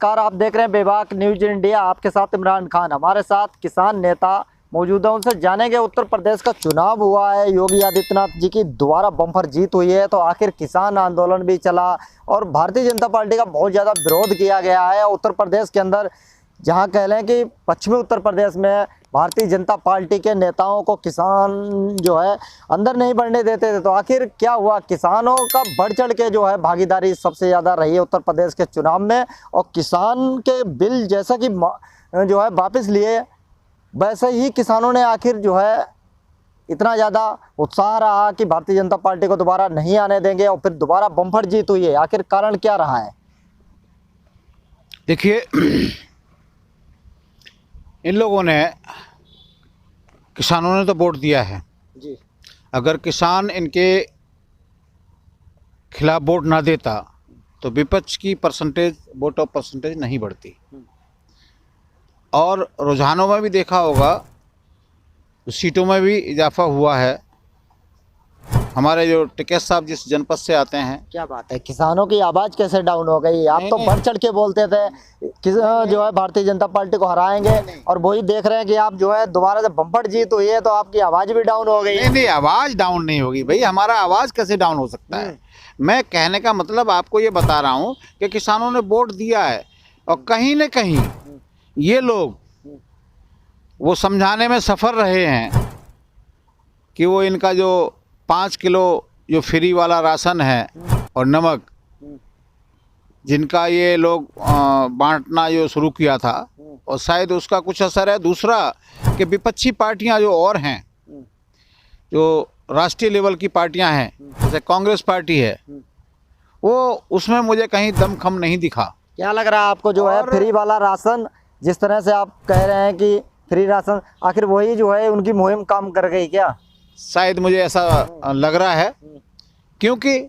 Car आप देख रहे हैं बेबाक न्यूज इंडिया। आपके साथ इमरान खान, हमारे साथ किसान नेता मौजूद है। उनसे जानेंगे, उत्तर प्रदेश का चुनाव हुआ है, योगी आदित्यनाथ जी की दोबारा बम्पर जीत हुई है, तो आखिर किसान आंदोलन भी चला और भारतीय जनता पार्टी का बहुत ज़्यादा विरोध किया गया है उत्तर प्रदेश के अंदर। जहां कह लें कि पश्चिमी उत्तर प्रदेश में भारतीय जनता पार्टी के नेताओं को किसान जो है अंदर नहीं बढ़ने देते थे, तो आखिर क्या हुआ? किसानों का बढ़ चढ़ के जो है भागीदारी सबसे ज़्यादा रही है उत्तर प्रदेश के चुनाव में, और किसान के बिल जैसा कि जो है वापस लिए, वैसे ही किसानों ने आखिर जो है इतना ज़्यादा उत्साह रहा कि भारतीय जनता पार्टी को दोबारा नहीं आने देंगे, और फिर दोबारा बम्पर जीत हुई है। आखिर कारण क्या रहा है? देखिए, इन लोगों ने, किसानों ने तो वोट दिया है जी। अगर किसान इनके खिलाफ वोट ना देता तो विपक्ष की वोट ऑफ परसेंटेज नहीं बढ़ती। और रुझानों में भी देखा होगा, सीटों में भी इजाफा हुआ है। हमारे जो टिकैत साहब जिस जनपद से आते हैं, क्या बात है, किसानों की आवाज़ कैसे डाउन हो गई? आप तो बढ़ चढ़ के बोलते थे कि जो है भारतीय जनता पार्टी को हराएंगे, और वही देख रहे हैं कि आप जो है दोबारा जब बम्पर जीत हुई है तो आपकी आवाज़ भी डाउन हो गई। नहीं, आवाज़ डाउन नहीं होगी भाई, हमारा आवाज़ कैसे डाउन हो सकता है? मैं कहने का मतलब आपको ये बता रहा हूँ कि किसानों ने वोट दिया है, और कहीं न कहीं ये लोग वो समझाने में सफ़र रहे हैं कि वो इनका जो 5 किलो जो फ्री वाला राशन है और नमक, जिनका ये लोग बांटना जो शुरू किया था, और शायद उसका कुछ असर है। दूसरा कि विपक्षी पार्टियां जो और हैं, जो राष्ट्रीय लेवल की पार्टियां हैं, जैसे कांग्रेस पार्टी है, वो उसमें मुझे कहीं दमखम नहीं दिखा। क्या लग रहा है आपको जो है फ्री वाला राशन, जिस तरह से आप कह रहे हैं कि फ्री राशन, आखिर वही जो है उनकी मुहिम काम कर गई क्या? शायद मुझे ऐसा लग रहा है, क्योंकि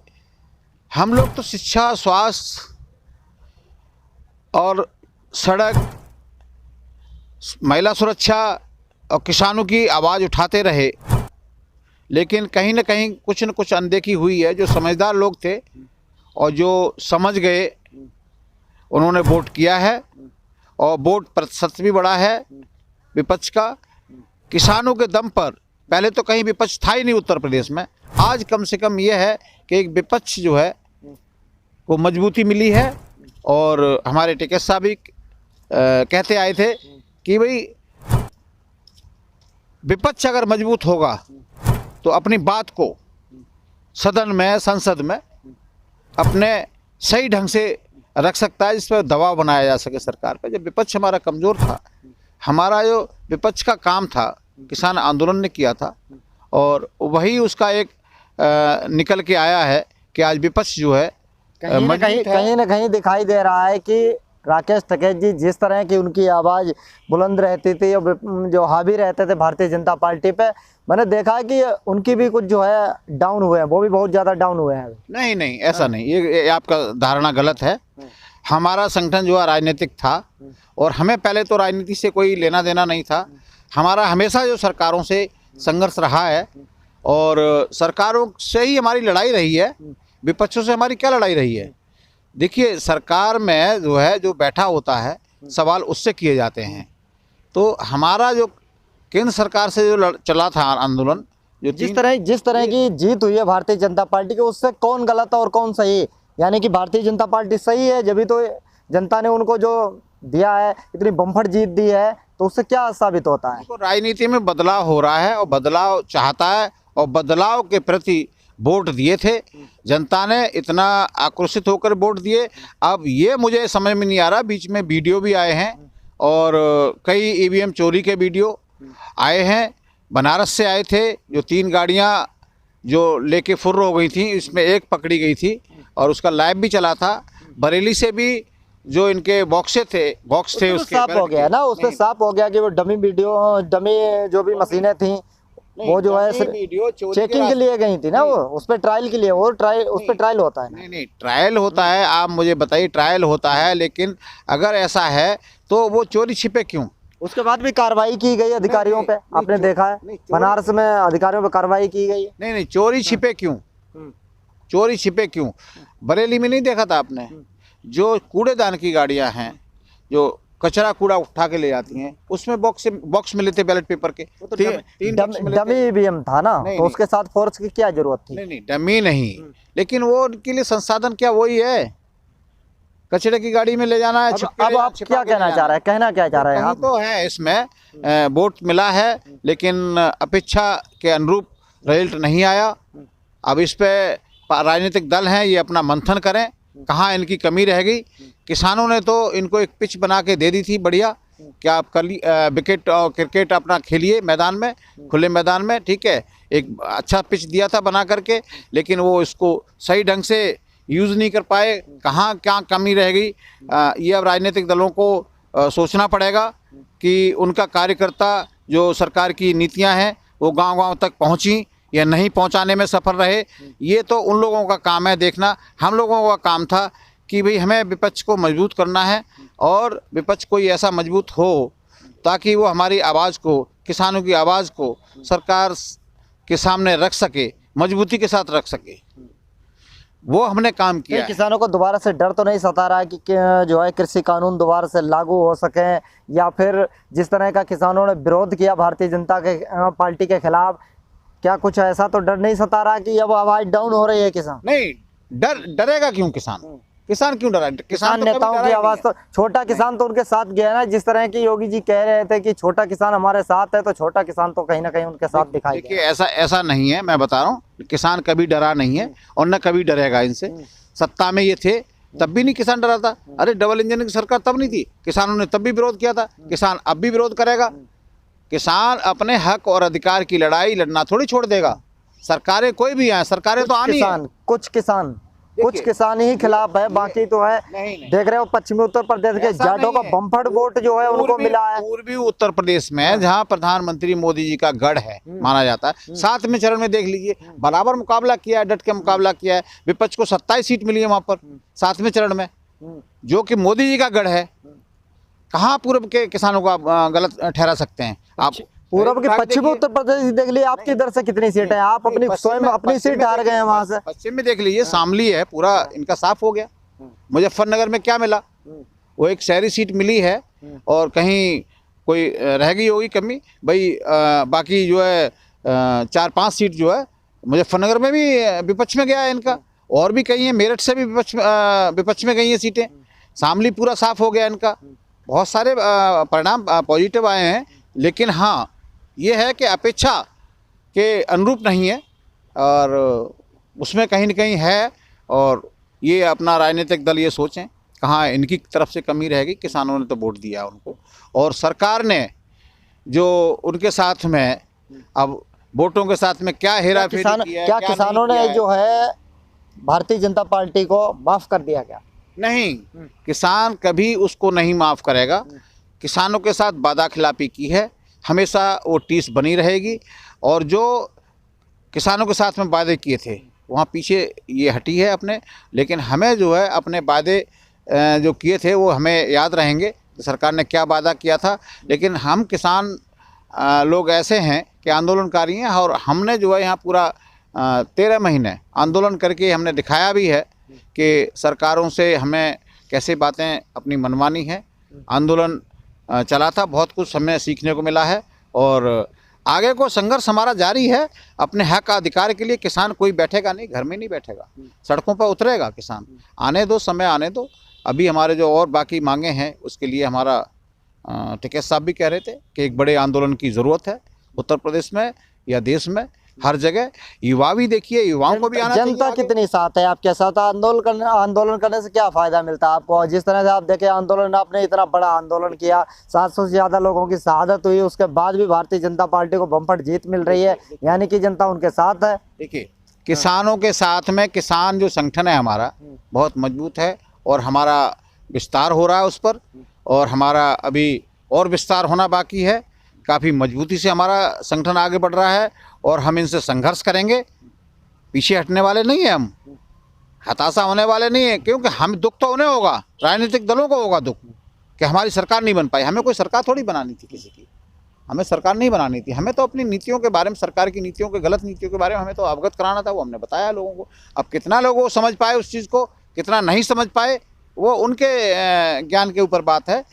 हम लोग तो शिक्षा, स्वास्थ्य और सड़क, महिला सुरक्षा और किसानों की आवाज़ उठाते रहे, लेकिन कहीं न कहीं कुछ न कुछ अनदेखी हुई है। जो समझदार लोग थे और जो समझ गए, उन्होंने वोट किया है, और वोट प्रतिशत भी बढ़ा है विपक्ष का। किसानों के दम पर पहले तो कहीं विपक्ष था ही नहीं उत्तर प्रदेश में। आज कम से कम ये है कि एक विपक्ष जो है वो मजबूती मिली है। और हमारे टिकैत साहब भी कहते आए थे कि भाई विपक्ष अगर मजबूत होगा तो अपनी बात को सदन में, संसद में अपने सही ढंग से रख सकता है, जिस पर दबाव बनाया जा सके सरकार पर। जब विपक्ष हमारा कमज़ोर था, हमारा जो विपक्ष का काम था, किसान आंदोलन ने किया था, और वही उसका एक निकल के आया है कि आज विपक्ष जो है कहीं न कहीं दिखाई दे रहा है कि राकेश टिकैत जी जिस तरह की उनकी आवाज़ बुलंद रहती थी और जो हावी रहते थे भारतीय जनता पार्टी पे, मैंने देखा है कि उनकी भी कुछ जो है डाउन हुए हैं, वो भी बहुत ज़्यादा डाउन हुए हैं। नहीं, ऐसा नहीं, ये आपका धारणा गलत है। हमारा संगठन जो है राजनीतिक था, और हमें पहले तो राजनीति से कोई लेना देना नहीं था। हमारा हमेशा जो सरकारों से संघर्ष रहा है, और सरकारों से ही हमारी लड़ाई रही है, विपक्षों से हमारी क्या लड़ाई रही है? देखिए, सरकार में जो है जो बैठा होता है, सवाल उससे किए जाते हैं। तो हमारा जो केंद्र सरकार से जो चला था आंदोलन, जो जिस तरह की जीत हुई है भारतीय जनता पार्टी की, उससे कौन गलत और कौन सही? यानी कि भारतीय जनता पार्टी सही है, जब भी तो जनता ने उनको जो दिया है, इतनी बम्पर जीत दी है, तो उससे क्या साबित होता है? तो राजनीति में बदलाव हो रहा है, और बदलाव चाहता है, और बदलाव के प्रति वोट दिए थे जनता ने, इतना आक्रोशित होकर वोट दिए। अब ये मुझे समझ में नहीं आ रहा, बीच में वीडियो भी आए हैं, और कई ईवीएम चोरी के वीडियो आए हैं। बनारस से आए थे, जो 3 गाड़ियां जो लेके फुर्र हो गई थी, इसमें एक पकड़ी गई थी, और उसका लाइव भी चला था। बरेली से भी जो इनके बॉक्स थे उसके साफ हो गया ना, उससे साफ हो गया कि वो डमी जो भी मशीनें थी, वो जो है चेकिंग के लिए गई थी ना, वो उस पर ट्रायल के लिए, उस पर ट्रायल होता है। नहीं, ट्रायल होता है, आप मुझे बताइए, ट्रायल होता है, लेकिन अगर ऐसा है तो वो चोरी छिपे क्यों? उसके बाद भी कार्रवाई की गई अधिकारियों पे, आपने देखा है बनारस में अधिकारियों पे कार्रवाई की गई है। नहीं, चोरी छिपे क्यों? चोरी छिपे क्यों? बरेली में नहीं देखा था आपने? जो कूड़ेदान की गाड़ियां हैं, जो कचरा कूड़ा उठा के ले जाती हैं, उसमें बॉक्स मिले थे बैलेट पेपर के, तीन बॉक्स मिले थे। डमी ईवीएम था ना, नहीं, तो उसके साथ फोर्स की क्या जरूरत थी? नहीं, डमी नहीं, लेकिन वो उनके लिए संसाधन क्या वही है, कचरे की गाड़ी में ले जाना है। अब आप क्या कहना चाह रहे हैं, कहना क्या चाह रहे हैं कहीं आप? तो है इसमें वोट मिला है, लेकिन अपेक्षा के अनुरूप रिजल्ट नहीं आया। अब इस पे राजनीतिक दल हैं, ये अपना मंथन करें, कहाँ इनकी कमी रह गई। किसानों ने तो इनको एक पिच बना के दे दी थी बढ़िया, कि आप विकेट और क्रिकेट अपना खेलिए मैदान में, खुले मैदान में, ठीक है, एक अच्छा पिच दिया था बना करके, लेकिन वो इसको सही ढंग से यूज़ नहीं कर पाए। कहाँ क्या कमी रह गई, ये अब राजनीतिक दलों को सोचना पड़ेगा कि उनका कार्यकर्ता जो सरकार की नीतियां हैं वो गांव-गांव तक पहुंची या नहीं पहुंचाने में सफल रहे। ये तो उन लोगों का काम है देखना। हम लोगों का काम था कि भाई हमें विपक्ष को मजबूत करना है, और विपक्ष कोई ऐसा मजबूत हो ताकि वो हमारी आवाज़ को, किसानों की आवाज़ को सरकार के सामने रख सके, मजबूती के साथ रख सके। वो हमने काम किया है। किसानों को दोबारा से डर तो नहीं सता रहा है कि जो है कृषि कानून दोबारा से लागू हो सके, या फिर जिस तरह का किसानों ने विरोध किया भारतीय जनता के पार्टी के खिलाफ, क्या कुछ ऐसा तो डर नहीं सता रहा कि अब आवाज डाउन हो रही है किसान? नहीं, डरेगा क्यों किसान? किसान क्यों डरा? किसान तो नेताओं की आवाज तो, छोटा किसान तो उनके साथ गया ना, जिस तरह की योगी जी कह रहे थे कि छोटा किसान हमारे साथ है, तो छोटा किसान तो कहीं ना कहीं उनके साथ दिखाई देखिए ऐसा नहीं है, मैं बता रहा हूँ, किसान कभी डरा नहीं है और न कभी डरेगा इनसे। सत्ता में ये थे तब भी नहीं किसान डरा था। अरे डबल इंजन की सरकार तब नहीं थी, किसानों ने तब भी विरोध किया था, किसान अब भी विरोध करेगा। किसान अपने हक और अधिकार की लड़ाई लड़ना थोड़ी छोड़ देगा। सरकारें कोई भी आए, सरकारें तो आनी है। कुछ किसान ही खिलाफ है, बाकी तो है। नहीं। देख रहे हो पश्चिमी उत्तर प्रदेश के जाटों का बम्पर वोट जो है उनको मिला है। पूर्वी उत्तर प्रदेश में जहां प्रधानमंत्री मोदी जी का गढ़ है माना जाता है, 7वें चरण में देख लीजिए, बराबर मुकाबला किया है, डट के मुकाबला किया है। विपक्ष को 27 सीट मिली है वहां पर 7वें चरण में, जो कि मोदी जी का गढ़ है। कहाँ पूर्व के किसानों को आप गलत ठहरा सकते हैं? आप पूर्व के पश्चिमी उत्तर प्रदेश देख लिए, आपकी इधर से कितनी सीट है? आप अपनी स्वयं अपनी सीट हार गए हैं वहां से। पश्चिम में देख लीजिए, शामली है, पूरा इनका साफ हो गया। मुजफ्फरनगर में क्या मिला? वो एक शहरी सीट मिली है, और कहीं कोई रह गई होगी कमी भाई। बाकी जो है 4-5 सीट जो है मुजफ्फरनगर में भी विपक्ष में गया है इनका, और भी कहीं है, मेरठ से भी विपक्ष में गई है सीटें। शामली पूरा साफ हो गया इनका। बहुत सारे परिणाम पॉजिटिव आए हैं, लेकिन हाँ ये है कि अपेक्षा के अनुरूप नहीं है, और उसमें कहीं न कहीं है। और ये अपना राजनीतिक दल ये सोचें कहाँ इनकी तरफ से कमी रहेगी। किसानों ने तो वोट दिया उनको, और सरकार ने जो उनके साथ में अब वोटों के साथ में क्या हेरा फेरी किया है, क्या किसानों ने जो है भारतीय जनता पार्टी को माफ कर दिया क्या? नहीं, किसान कभी उसको नहीं माफ़ करेगा। किसानों के साथ वादा खिलाफी की है, हमेशा वो टीस बनी रहेगी। और जो किसानों के साथ में वादे किए थे वहाँ पीछे ये हटी है अपने, लेकिन हमें जो है अपने वादे जो किए थे वो हमें याद रहेंगे, सरकार ने क्या वादा किया था। लेकिन हम किसान लोग ऐसे हैं कि आंदोलनकारी हैं, और हमने जो है यहाँ पूरा 13 महीने आंदोलन करके हमने दिखाया भी है कि सरकारों से हमें कैसे बातें अपनी मनमानी है। आंदोलन चला था, बहुत कुछ हमें सीखने को मिला है, और आगे को संघर्ष हमारा जारी है अपने हक अधिकार के लिए। किसान कोई बैठेगा नहीं, घर में नहीं बैठेगा, सड़कों पर उतरेगा किसान। आने दो, समय आने दो। अभी हमारे जो और बाकी मांगे हैं उसके लिए हमारा टिकैत साहब भी कह रहे थे कि एक बड़े आंदोलन की ज़रूरत है उत्तर प्रदेश में या देश में, हर जगह। युवा भी देखिए, युवाओं को भी आना चाहिए। जनता कितनी साथ है आपके साथ? आंदोलन करने से क्या फायदा मिलता है आपको? जिस तरह से आप देखें, आंदोलन आपने इतना बड़ा आंदोलन किया, 700 से ज्यादा लोगों की शहादत हुई, उसके बाद भी भारतीय जनता पार्टी को बम्पर जीत मिल रही है, यानी कि जनता उनके साथ है। देखिए, किसानों के साथ में किसान जो संगठन है हमारा बहुत मजबूत है, और हमारा विस्तार हो रहा है उस पर, और हमारा अभी और विस्तार होना बाकी है। काफ़ी मजबूती से हमारा संगठन आगे बढ़ रहा है, और हम इनसे संघर्ष करेंगे। पीछे हटने वाले नहीं हैं हम, हताशा होने वाले नहीं हैं, क्योंकि हम दुख तो उन्हें होगा, राजनीतिक दलों को होगा दुख कि हमारी सरकार नहीं बन पाई। हमें कोई सरकार थोड़ी बनानी थी किसी की, हमें सरकार नहीं बनानी थी। हमें तो अपनी नीतियों के बारे में, सरकार की नीतियों के, गलत नीतियों के बारे में हमें तो अवगत कराना था, वो हमने बताया लोगों को। अब कितना लोगों को समझ पाए उस चीज़ को, कितना नहीं समझ पाए, वो उनके ज्ञान के ऊपर बात है।